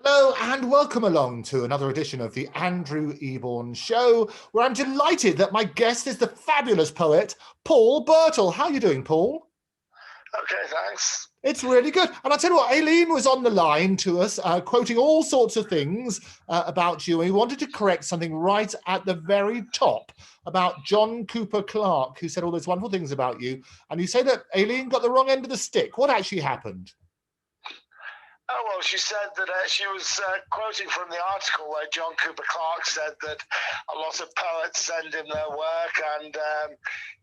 Hello and welcome along to another edition of the Andrew Eborn Show, where I'm delighted that my guest is the fabulous poet, Paul Birtill. How are you doing, Paul? Okay, thanks. It's really good. And I'll tell you what, Aline was on the line to us, quoting all sorts of things about you. And he wanted to correct something right at the very top about John Cooper Clarke, who said all those wonderful things about you. And you say that Aline got the wrong end of the stick. What actually happened? Oh, well, she said that she was quoting from the article where John Cooper Clarke said that a lot of poets send him their work and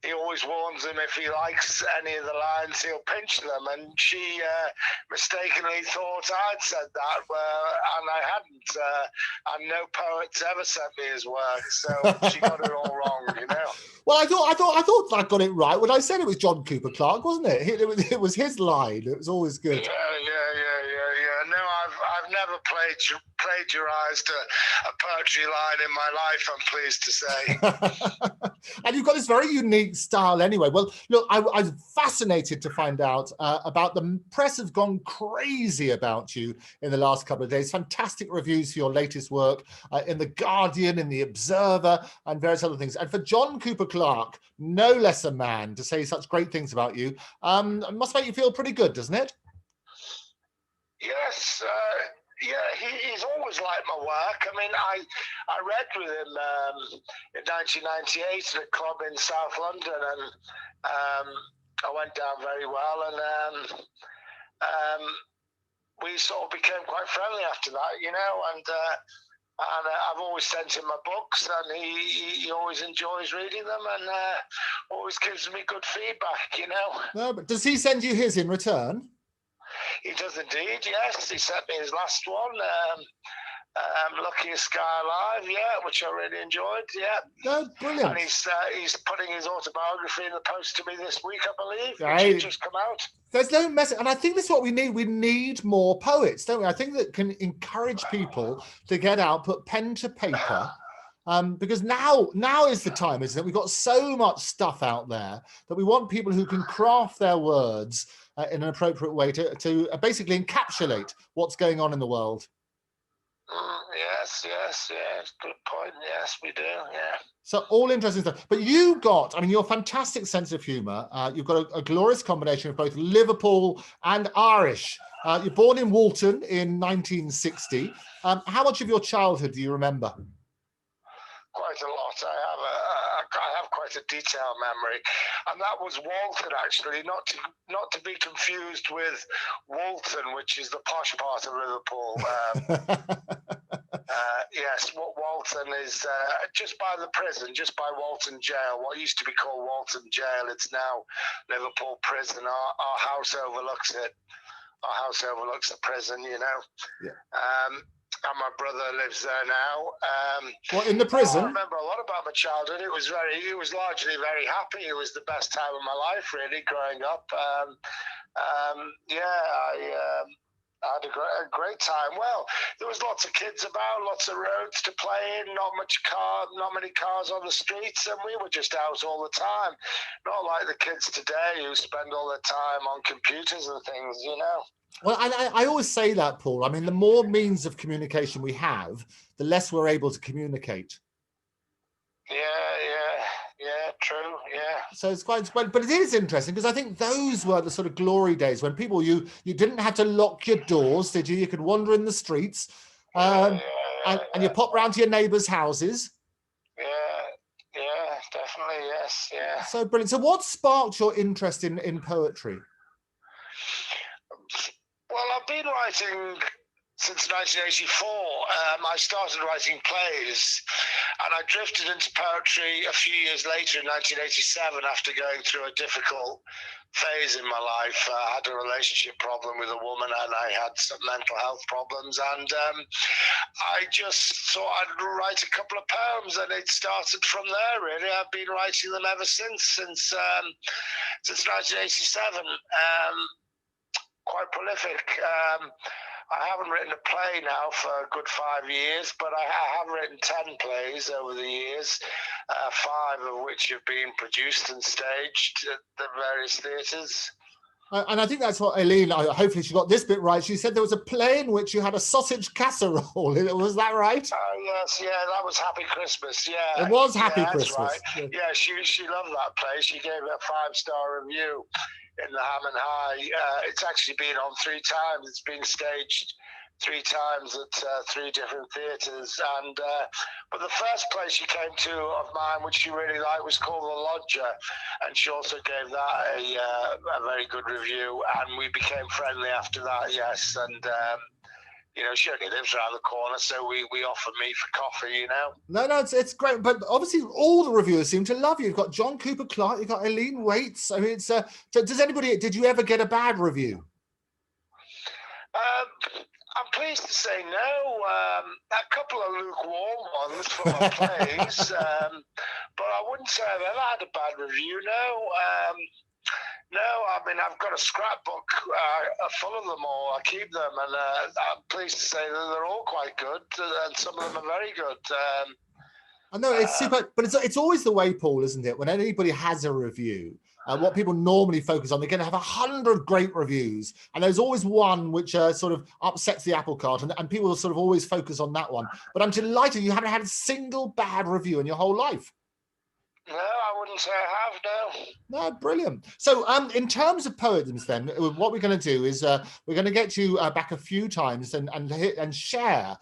he always warns them if he likes any of the lines, he'll pinch them. And she mistakenly thought I'd said that, and I hadn't. And no poet's ever sent me his work, so she got it all wrong, you know. Well, I thought I got it right when I said it was John Cooper Clarke, wasn't it? It was his line. It was always good. Yeah. No, I've never plagiarized a poetry line in my life, I'm pleased to say. And you've got this very unique style anyway. Well, look, I was fascinated to find out about the press have gone crazy about you in the last couple of days. Fantastic reviews for your latest work in The Guardian, in The Observer, and various other things. And for John Cooper Clarke, no less a man, to say such great things about you, must make you feel pretty good, doesn't it? Yes, he's always liked my work. I mean, I read with him in 1998 at a club in South London, and I went down very well, and we sort of became quite friendly after that, you know, and I've always sent him my books, and he always enjoys reading them, and always gives me good feedback, you know. No, but does he send you his in return? He does indeed, yes. He sent me his last one, Luckiest Guy Alive, yeah, which I really enjoyed, yeah. Oh, brilliant. And he's putting his autobiography in the post to me this week, I believe, right. Which has just come out. There's no message, and I think that's what we need. We need more poets, don't we? I think that can encourage people to get out, put pen to paper, because now is the time, isn't it? We've got so much stuff out there that we want people who can craft their words in an appropriate way to basically encapsulate what's going on in the world. Yes, good point. Yes, we do, yeah. So all interesting stuff. But you got, I mean, your fantastic sense of humour. You've got a glorious combination of both Liverpool and Irish. You're born in Walton in 1960. How much of your childhood do you remember? Quite a lot. I have quite a detailed memory, and that was Walton, actually, not to be confused with Walton, which is the posh part of Liverpool. Yes, Walton is just by the prison, just by Walton Jail. What used to be called Walton Jail, it's now Liverpool Prison. Our house overlooks it. Our house overlooks the prison, you know. Yeah. And my brother lives there now. What, in the prison? I remember a lot about my childhood. It was largely very happy. It was the best time of my life, really, growing up. I had a great time. Well, there was lots of kids about, lots of roads to play in, not many cars on the streets, and we were just out all the time. Not like the kids today who spend all their time on computers and things, you know. Well, I always say that, Paul. I mean, the more means of communication we have, the less we're able to communicate. Yeah, true, yeah. So it's quite, but it is interesting because I think those were the sort of glory days when people, you didn't have to lock your doors, did you? You could wander in the streets, and you pop round to your neighbours' houses. Yeah, definitely, yes, yeah. So brilliant. So what sparked your interest in poetry? Well, I've been writing since 1984. I started writing plays, and I drifted into poetry a few years later in 1987 after going through a difficult phase in my life. I had a relationship problem with a woman, and I had some mental health problems, and I just thought I'd write a couple of poems, and it started from there, really. I've been writing them ever since 1987. Quite prolific. I haven't written a play now for a good 5 years, but I have written 10 plays over the years, 5 of which have been produced and staged at the various theatres. And I think that's what Aline, hopefully she got this bit right. She said there was a play in which you had a sausage casserole. Was that right? Oh, yes, yeah, that was Happy Christmas, yeah. It was Happy That's Christmas. right. Yeah, she loved that play. She gave it a 5-star review in the Ham and High. It's actually been on 3 times. It's been staged 3 times at 3 different theatres. And but the first play she came to of mine, which she really liked, was called The Lodger, and she also gave that a very good review. And we became friendly after that. Yes, and. You know, she only lives around the corner, so we offer meet for coffee, you know. No, it's great. But obviously all the reviewers seem to love you. You've got John Cooper Clarke, you've got Aline Waites. I mean, it's did you ever get a bad review? I'm pleased to say no. A couple of lukewarm ones for my plays, but I wouldn't say I've ever had a bad review, no. No, I mean, I've got a scrapbook full of them all. I keep them, and I'm pleased to say that they're all quite good, and some of them are very good. I know it's super, but it's always the way, Paul, isn't it? When anybody has a review, what people normally focus on, they're going to have 100 great reviews, and there's always one which sort of upsets the apple cart, and people will sort of always focus on that one. But I'm delighted you haven't had a single bad review in your whole life. No, I wouldn't say I have, no. No, brilliant. So in terms of poems then, what we're going to do is we're going to get you back a few times and share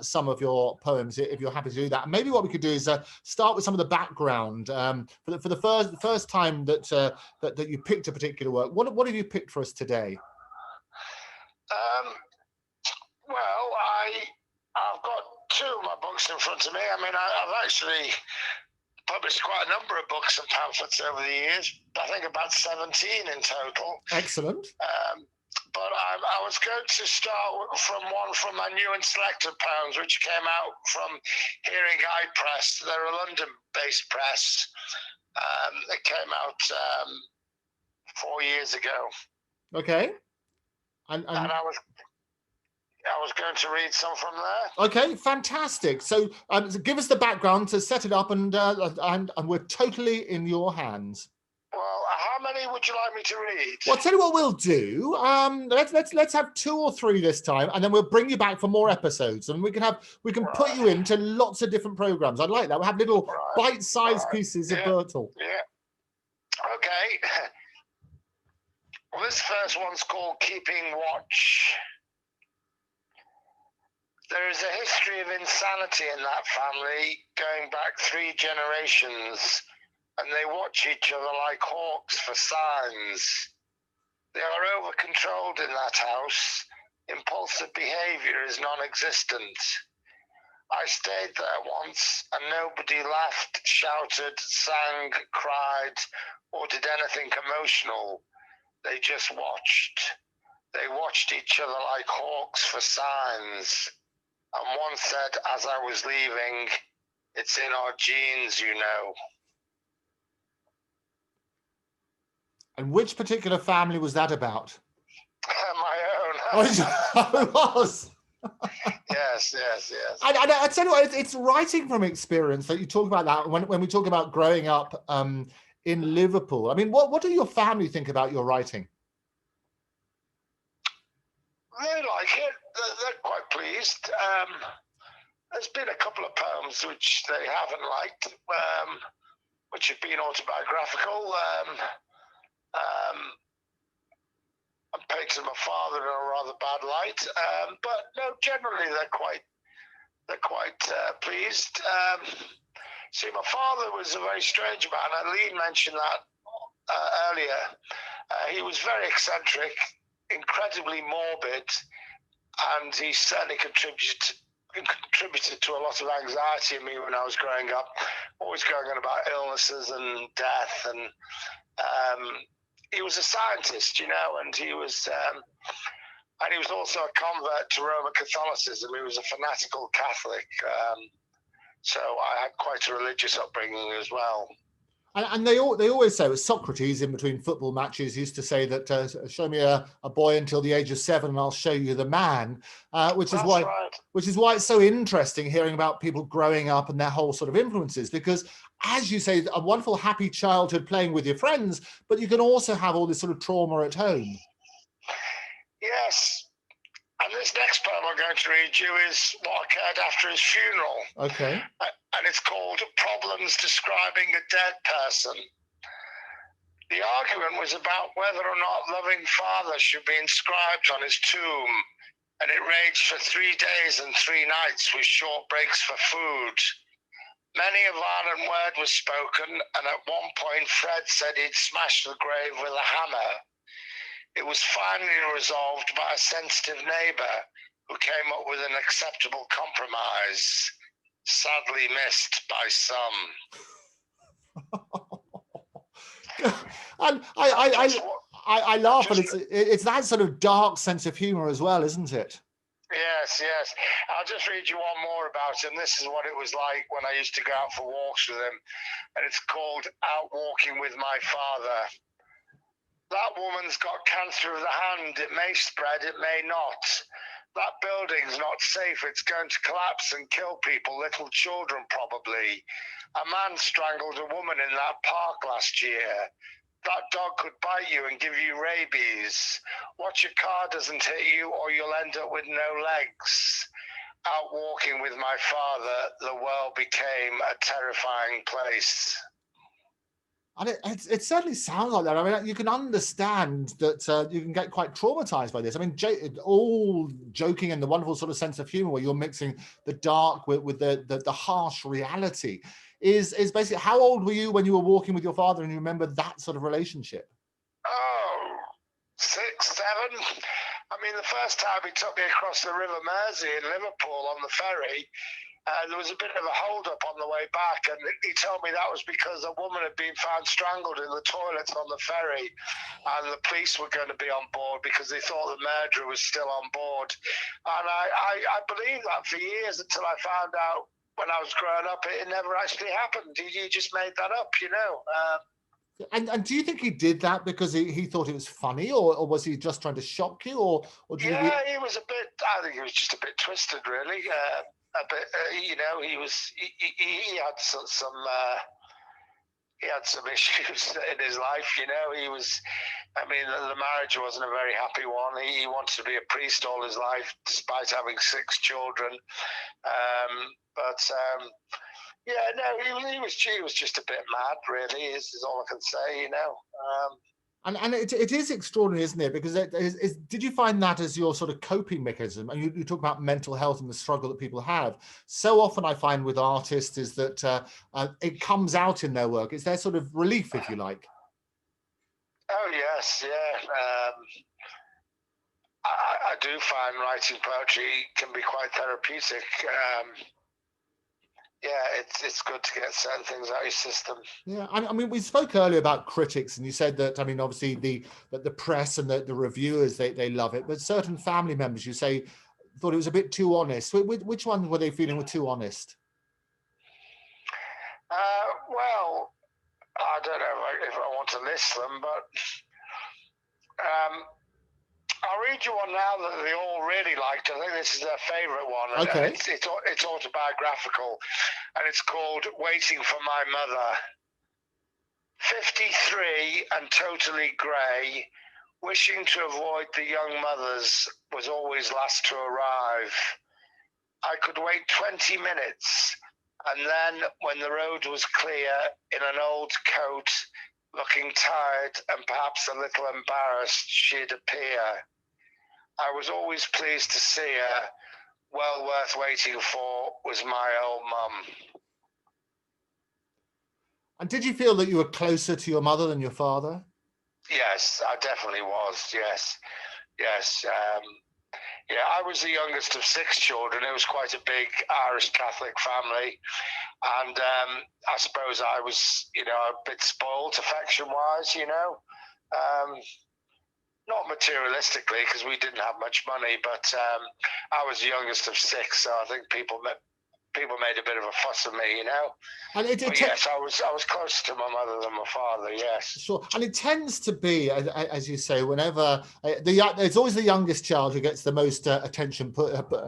some of your poems if you're happy to do that. And maybe what we could do is start with some of the background for the first time that you picked a particular work. What have you picked for us today? Well, I've got 2 of my books in front of me. I mean, I've actually published quite a number of books and pamphlets over the years. I think about 17 in total. Excellent. But I was going to start from one from my new and selected poems, which came out from Hearing Eye Press. They're a London-based press. It came out 4 years ago. Okay. And I was going to read some from there. Okay, fantastic. So give us the background to set it up, and we're totally in your hands. Well, how many would you like me to read? Well, I'll tell you what we'll do. Let's have 2 or 3 this time, and then we'll bring you back for more episodes, and we can put you into lots of different programs. I'd like that. We'll have little bite-sized pieces of Birtill. Yeah. Okay. Well, this first one's called Keeping Watch. There is a history of insanity in that family going back 3 generations, and they watch each other like hawks for signs. They are over-controlled in that house. Impulsive behavior is non-existent. I stayed there once, and nobody laughed, shouted, sang, cried, or did anything emotional. They just watched. They watched each other like hawks for signs. And one said, as I was leaving, it's in our genes, you know. And which particular family was that about? My own. It was. Yes. I tell you what, it's writing from experience that you talk about that when we talk about growing up in Liverpool. I mean, what do your family think about your writing? They like it. They're quite pleased. There's been a couple of poems which they haven't liked, which have been autobiographical. And painted my father in a rather bad light. But no, generally they're quite pleased. See, my father was a very strange man. Aline mentioned that earlier. He was very eccentric, incredibly morbid, and he certainly contributed to a lot of anxiety in me when I was growing up, always going on about illnesses and death. And he was a scientist, you know, and he was also a convert to Roman Catholicism. He was a fanatical Catholic. So I had quite a religious upbringing as well. And they always say, Socrates in between football matches used to say that show me a boy until the age of 7 and I'll show you the man, which is why it's so interesting hearing about people growing up and their whole sort of influences, because as you say, a wonderful, happy childhood playing with your friends, but you can also have all this sort of trauma at home. Yes. And this next poem I'm going to read you is what occurred after his funeral. Okay. And it's called Problems Describing a Dead Person. The argument was about whether or not loving father should be inscribed on his tomb, and it raged for 3 days and 3 nights with short breaks for food. Many a violent word was spoken, and at one point Fred said he'd smash the grave with a hammer. It was finally resolved by a sensitive neighbour who came up with an acceptable compromise, sadly missed by some. And I laugh, but it's that sort of dark sense of humour as well, isn't it? Yes, yes. I'll just read you one more about him. This is what it was like when I used to go out for walks with him, and it's called Out Walking with My Father. That woman's got cancer of the hand. It may spread, it may not. That building's not safe. It's going to collapse and kill people, little children probably. A man strangled a woman in that park last year. That dog could bite you and give you rabies. Watch your car doesn't hit you or you'll end up with no legs. Out walking with my father, the world became a terrifying place. And it certainly sounds like that. I mean, you can understand that you can get quite traumatized by this. I mean, all joking and the wonderful sort of sense of humor where you're mixing the dark with the harsh reality is basically, how old were you when you were walking with your father and you remember that sort of relationship? Oh, 6, 7. I mean, the first time he took me across the River Mersey in Liverpool on the ferry, there was a bit of a hold-up on the way back, and he told me that was because a woman had been found strangled in the toilets on the ferry, and the police were going to be on board because they thought the murderer was still on board. And I believed that for years until I found out when I was growing up, it never actually happened. He just made that up, you know. And do you think he did that because he thought it was funny, or was he just trying to shock you, or do you think he was a bit, I think he was just a bit twisted, really. A bit, you know, he had some issues in his life, you know. I mean, the marriage wasn't a very happy one. He wanted to be a priest all his life, despite having 6 children. Yeah, no, he was just a bit mad, really, is all I can say, you know. And it is extraordinary, isn't it? Because did you find that as your sort of coping mechanism? And you talk about mental health and the struggle that people have. So often I find with artists is that it comes out in their work. It's their sort of relief, if you like. Oh, yes, yeah. I do find writing poetry can be quite therapeutic. Yeah, it's good to get certain things out of your system. Yeah, I mean, we spoke earlier about critics, and you said that, I mean, obviously the press and the reviewers, they love it, but certain family members, you say, thought it was a bit too honest. Which ones were they feeling were too honest? Well, I don't know if I want to list them, but I'll read you one now that they all really liked. I think this is their favourite one. Okay. It's autobiographical, and it's called Waiting for My Mother. 53 and totally grey, wishing to avoid the young mothers was always last to arrive. I could wait 20 minutes, and then when the road was clear, in an old coat, looking tired and perhaps a little embarrassed, she'd appear. I was always pleased to see her. Well worth waiting for was my old mum. And did you feel that you were closer to your mother than your father? Yes, I definitely was. Yes. Yeah, I was the youngest of 6 children. It was quite a big Irish Catholic family. And I suppose I was, you know, a bit spoiled affection-wise, you know. Not materialistically, because we didn't have much money, but I was the youngest of 6, so I think people people made a bit of a fuss of me, you know. And But yes, I was closer to my mother than my father. Yes. Sure, and it tends to be, as you say, whenever it's always the youngest child who gets the most attention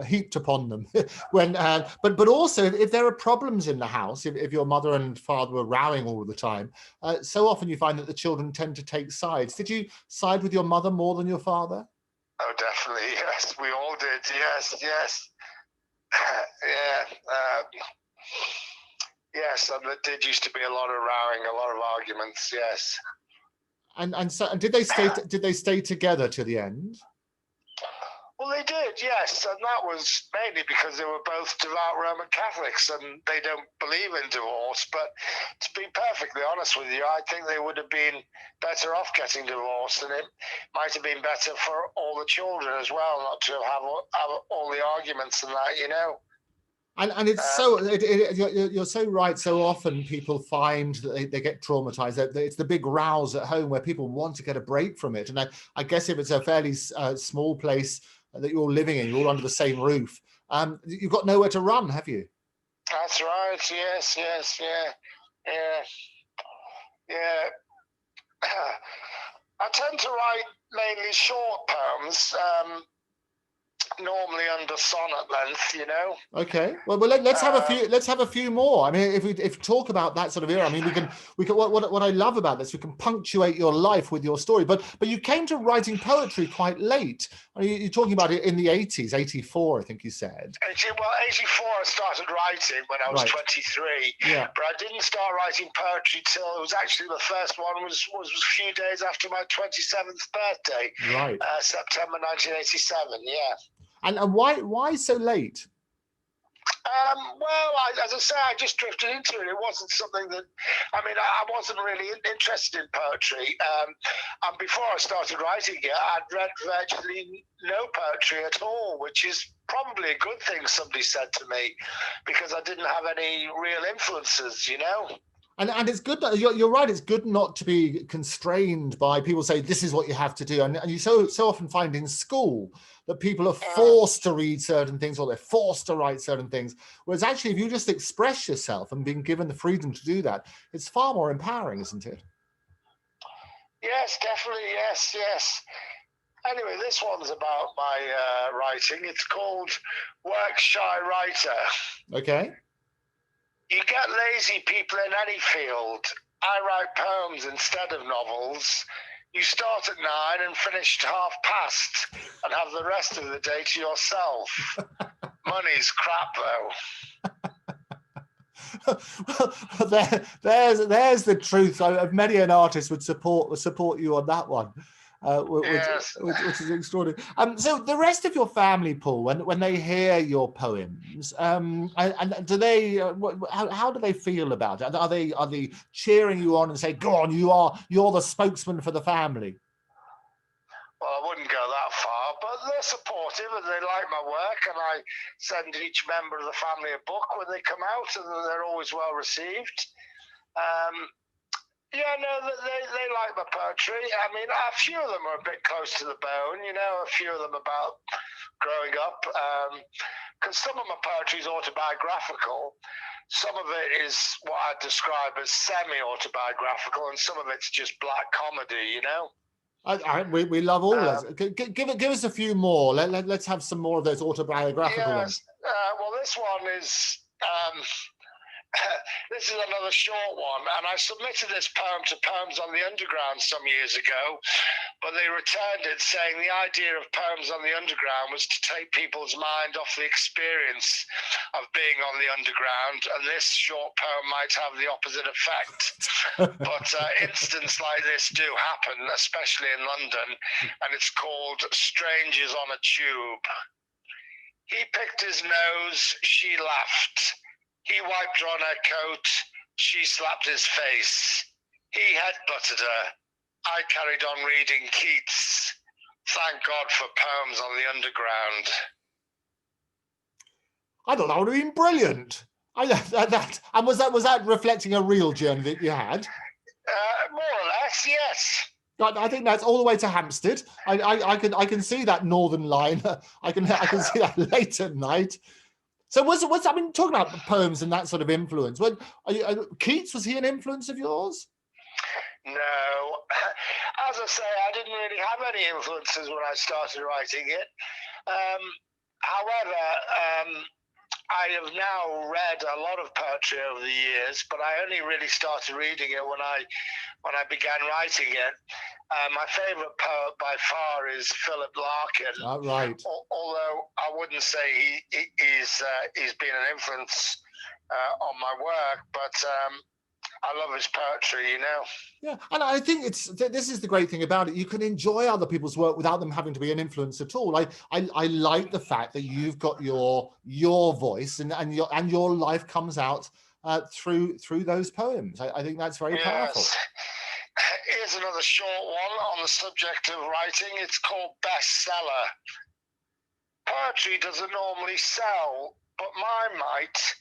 heaped upon them. When, but also if there are problems in the house, if your mother and father were rowing all the time, so often you find that the children tend to take sides. Did you side with your mother more than your father? Oh, definitely. Yes, we all did. Yes, yes. Yeah. Yes, and there did used to be a lot of rowing, a lot of arguments. Yes. And did they stay together to the end? Well, they did, yes, and that was mainly because they were both devout Roman Catholics, and they don't believe in divorce. But to be perfectly honest with you, I think they would have been better off getting divorced, and it might have been better for all the children as well, not to have all the arguments and that, you know. And it's you're so right. So often people find that they get traumatized. It's the big rows at home where people want to get a break from it. And I guess if it's a fairly small place that you're living in, you're all under the same roof, you've got nowhere to run, have you? That's right. Yes, yes, yeah, yeah. I tend to write mainly short poems. Normally under sonnet length, you know. Okay, well let's have a few. Let's have a few more. I mean, if we talk about that sort of era, I mean, we can. What I love about this, we can punctuate your life with your story. But you came to writing poetry quite late. I mean, you're talking about it in the 80s, 84, I think you said. 84. I started writing when I was 23. Yeah. But I didn't start writing poetry till it was actually the first one was a few days after my 27th birthday. Right. September 1987. Yeah. And why so late? Well, as I say, I just drifted into it. It wasn't something that, I mean, I wasn't really interested in poetry. And before I started writing it, I'd read virtually no poetry at all, which is probably a good thing, somebody said to me, because I didn't have any real influences, you know? And it's good that you're right. It's good not to be constrained by people say this is what you have to do. And you so often find in school that people are forced to read certain things or they're forced to write certain things. Whereas actually, if you just express yourself and being given the freedom to do that, it's far more empowering, isn't it? Yes, definitely. Yes, yes. Anyway, this one's about my writing. It's called Work Shy Writer. Okay. You get lazy people in any field. I write poems instead of novels. You start at 9 and finish at past and have the rest of the day to yourself. Money's crap, though. Well, there's the truth. Many an artist would support you on that one. Yes. Which is extraordinary. So the rest of your family, Paul, when they hear your poems, and do they? How do they feel about it? Are they cheering you on and say, "Go on, you're the spokesman for the family"? Well, I wouldn't go that far, but they're supportive and they like my work, and I send each member of the family a book when they come out, and they're always well received. Yeah, no, they like my poetry. I mean, a few of them are a bit close to the bone, you know, a few of them about growing up. Because some of my poetry is autobiographical. Some of it is what I describe as semi-autobiographical, and some of it's just black comedy, you know? We love all of that. Give us a few more. Let's have some more of those autobiographical ones. Well, this one is... this is another short one, and I submitted this poem to Poems on the Underground some years ago, but they returned it saying the idea of Poems on the Underground was to take people's mind off the experience of being on the underground, and this short poem might have the opposite effect. But incidents like this do happen, especially in London, and it's called Strangers on a Tube. He picked his nose, she laughed. He wiped her on her coat, she slapped his face. He headbutted her, I carried on reading Keats. Thank God for Poems on the Underground. I thought that would have been brilliant. And was that reflecting a real journey that you had? More or less, yes. I think that's all the way to Hampstead. I can see that Northern Line. I can see that late at night. So was I mean, talking about poems and that sort of influence, Keats, was he an influence of yours? No. As I say, I didn't really have any influences when I started writing it. However, I have now read a lot of poetry over the years, but I only really started reading it when I began writing it. My favourite poet by far is Philip Larkin. Right. Although I wouldn't say he's been an influence on my work, but I love his poetry, you know. Yeah, and I think this is the great thing about it. You can enjoy other people's work without them having to be an influence at all. I like the fact that you've got your voice and your life comes out through those poems. I think that's very powerful. Here's another short one on the subject of writing. It's called Bestseller. Poetry doesn't normally sell, but mine might,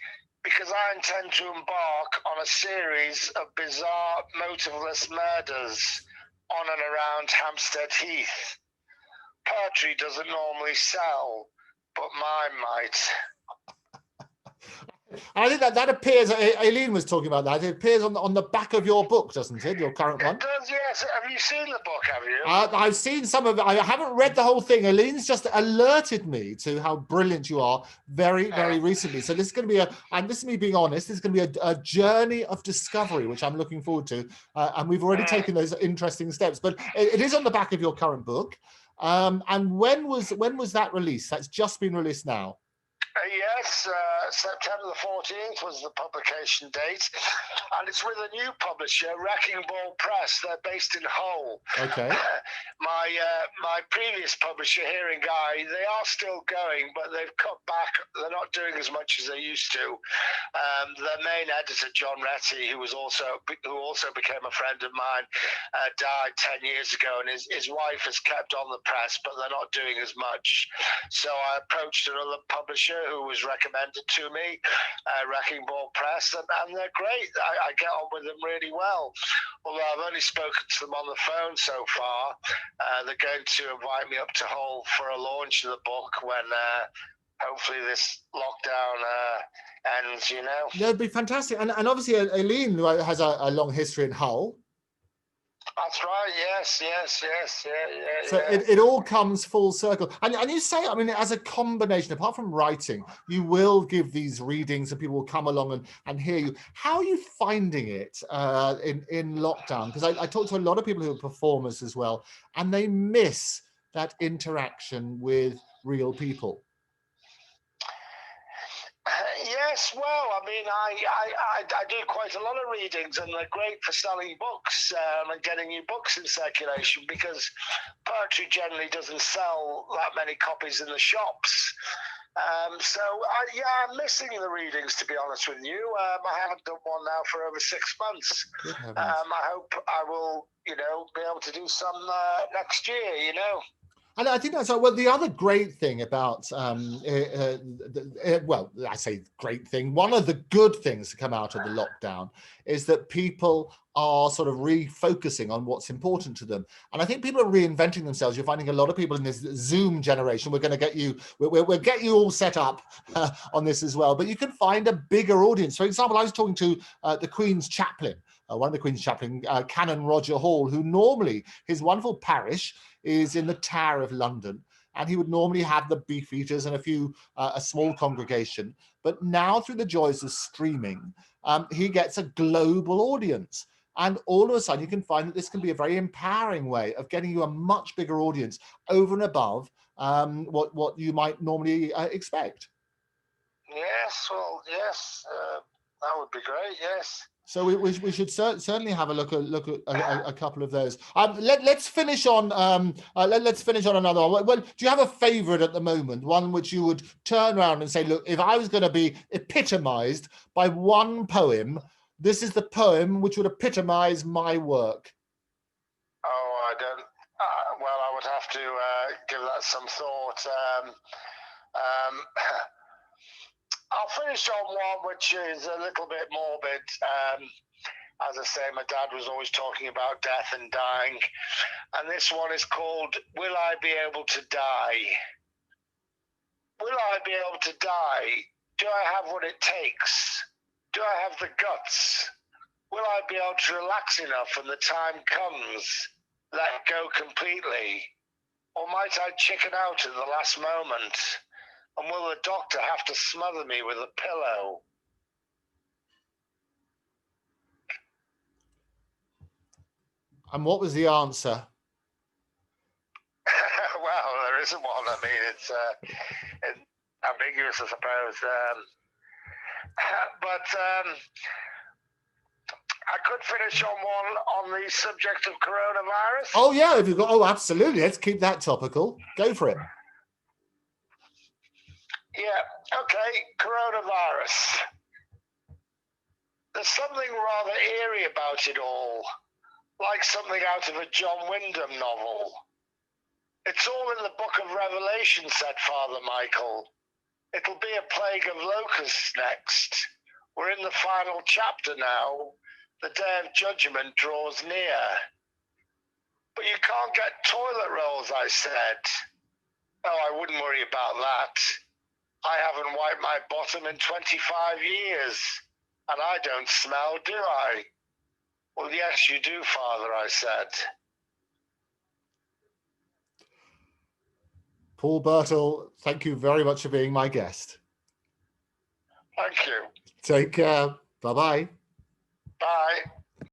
because I intend to embark on a series of bizarre, motiveless murders on and around Hampstead Heath. Poetry doesn't normally sell, but mine might. I think that appears, Aline was talking about that, it appears on the back of your book, doesn't it, your current one? It does, yes. Have you seen the book, have you? I've seen some of it. I haven't read the whole thing. Aline's just alerted me to how brilliant you are very, very recently. So this is going to be and this is me being honest, this is going to be a journey of discovery, which I'm looking forward to. And we've already taken those interesting steps, but it is on the back of your current book. And when was that released? That's just been released now. Yes, September the 14th was the publication date, and it's with a new publisher, Wrecking Ball Press. They're based in Hull. Okay. My previous publisher, Hearing Guy, they are still going, but they've cut back. They're not doing as much as they used to. Their main editor, John Retty, who also became a friend of mine, died 10 years ago, and his wife has kept on the press, but they're not doing as much. So I approached another publisher who was recommended to me, Wrecking Ball Press, and they're great. I get on with them really well. Although I've only spoken to them on the phone so far. They're going to invite me up to Hull for a launch of the book when hopefully this lockdown ends, you know. That'd be fantastic. And obviously Aline has a long history in Hull. That's right. Yes. Yeah. So it all comes full circle. And you say, I mean, as a combination, apart from writing, you will give these readings and people will come along and hear you. How are you finding it in lockdown? Because I talk to a lot of people who are performers as well, and they miss that interaction with real people. Yes, well, I mean, I do quite a lot of readings, and they're great for selling books and getting new books in circulation, because poetry generally doesn't sell that many copies in the shops. So, I'm missing the readings, to be honest with you. I haven't done one now for over 6 months. I hope I will, be able to do some next year, And I think that's well. The other great thing about, well, I say great thing. One of the good things to come out of the lockdown is that people are sort of refocusing on what's important to them. And I think people are reinventing themselves. You're finding a lot of people in this Zoom generation. We're going to get you, we'll get you all set up on this as well. But you can find a bigger audience. For example, I was talking to the Queen's chaplain. One of the Queen's chaplain, Canon Roger Hall, who normally, his wonderful parish is in the Tower of London, and he would normally have the Beefeaters and a small congregation. But now, through the joys of streaming, he gets a global audience. And all of a sudden, you can find that this can be a very empowering way of getting you a much bigger audience over and above what you might normally expect. Yes, well, yes, that would be great, yes. So we should certainly have a look at a couple of those. Let's finish on let's finish on another one. Well, do you have a favourite at the moment? One which you would turn around and say, look, if I was going to be epitomised by one poem, this is the poem which would epitomise my work. Oh, I don't. Well, I would have to give that some thought. I'll finish on one which is a little bit morbid. As I say, my dad was always talking about death and dying. And this one is called, Will I Be Able to Die? Will I be able to die Do I have what it takes? Do I have the guts? Will I be able to relax enough when the time comes, let go completely? Or might I chicken out at the last moment? And will the doctor have to smother me with a pillow? And what was the answer? Well, there isn't one. I mean, it's ambiguous, I suppose. But I could finish on one on the subject of coronavirus. Oh yeah, if you've got, oh absolutely. Let's keep that topical. Go for it. Yeah, okay, coronavirus. There's something rather eerie about it all, like something out of a John Wyndham novel. It's all in the book of Revelation, said Father Michael. It'll be a plague of locusts next. We're in the final chapter now. The day of judgment draws near. But you can't get toilet rolls, I said. Oh, I wouldn't worry about that. I haven't wiped my bottom in 25 years, and I don't smell, do I? Well, yes, you do, Father, I said. Paul Birtill, thank you very much for being my guest. Thank you. Take care. Bye-bye. Bye.